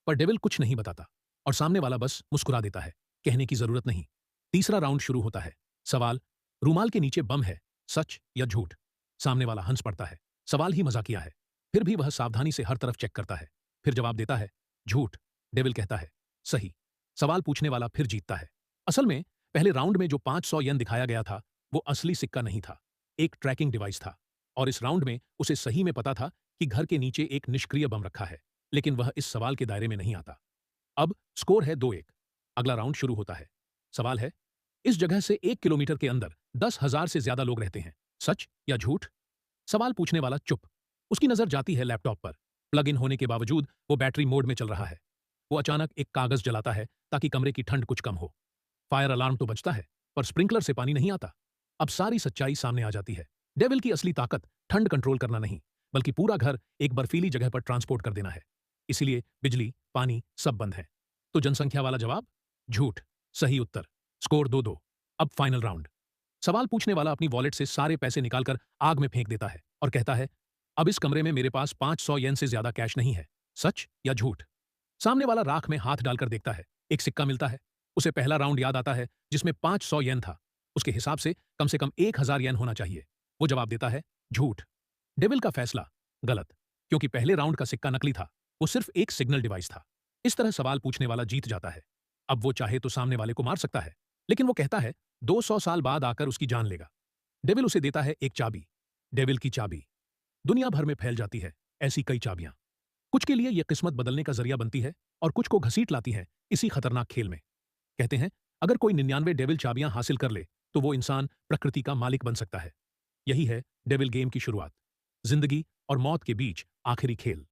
पर डेविल कुछ नहीं बताता और सामने वाला बस मुस्कुरा देता है। कहने की जरूरत नहीं। तीसरा राउंड शुरू होता है। सवाल, रूमाल के नीचे बम है, सच या झूठ? सामने वाला हंस पड़ता है। सवाल ही मजाकिया है। फिर भी वह सावधानी से हर तरफ चेक करता है। फिर जवाब देता है, झूठ। डेविल कहता है, सही। सवाल पूछने वाला फिर जीतता है। असल में पहले राउंड में जो 500 येन दिखाया गया था वो असली सिक्का नहीं था, एक ट्रैकिंग डिवाइस था। और इस राउंड में उसे सही में पता था कि घर के नीचे एक निष्क्रिय बम रखा है, लेकिन वह इस सवाल के दायरे में नहीं आता। अब स्कोर है 2-1। अगला राउंड शुरू होता है। सवाल है, इस जगह से 1 किलोमीटर के अंदर 10,000 से ज्यादा लोग रहते हैं, सच या झूठ? सवाल पूछने वाला चुप। उसकी नजर जाती है लैपटॉप पर। प्लग इन होने के बावजूद वो बैटरी मोड में चल रहा है। वो अचानक एक कागज जलाता है ताकि कमरे की ठंड कुछ कम हो। फायर अलार्म तो बजता है, पर स्प्रिंकलर से पानी नहीं आता। अब सारी सच्चाई सामने आ जाती है। डेविल की असली ताकत ठंड कंट्रोल करना नहीं, बल्कि पूरा घर एक बर्फीली जगह पर ट्रांसपोर्ट कर देना है। इसीलिए बिजली, पानी सब बंद है। तो जनसंख्या वाला जवाब? झूठ। सही उत्तर। स्कोर 2-2। अब फाइनल राउंड। सवाल पूछने वाला अपनी वॉलेट से सारे पैसे निकालकर आग में फेंक देता है और कहता है, अब इस कमरे में मेरे पास 500 येन से ज्यादा कैश नहीं है, सच या झूठ? सामने वाला राख में हाथ डालकर देखता है। एक सिक्का मिलता है। उसे पहला राउंड याद आता है जिसमें 500 येन था। उसके हिसाब से कम 1000 येन होना चाहिए। वो जवाब देता है, झूठ। डेविल का फैसला? गलत। क्योंकि पहले राउंड का सिक्का नकली था। वो सिर्फ एक सिग्नल डिवाइस था। इस तरह सवाल पूछने वाला जीत जाता है। अब वो चाहे तो सामने वाले को मार सकता है, लेकिन वो कहता है 200 साल बाद आकर उसकी जान लेगा। डेविल उसे देता है एक चाबी। डेविल की चाबी। दुनिया भर में फैल जाती है ऐसी कई चाबियां। कुछ के लिए यह किस्मत बदलने का जरिया बनती है और कुछ को घसीट लाती है इसी खतरनाक खेल में। कहते हैं, अगर कोई 99 डेविल चाबियां हासिल कर ले तो वो इंसान प्रकृति का मालिक बन सकता है। यही है डेविल गेम की शुरुआत। जिंदगी और मौत के बीच आखिरी खेल।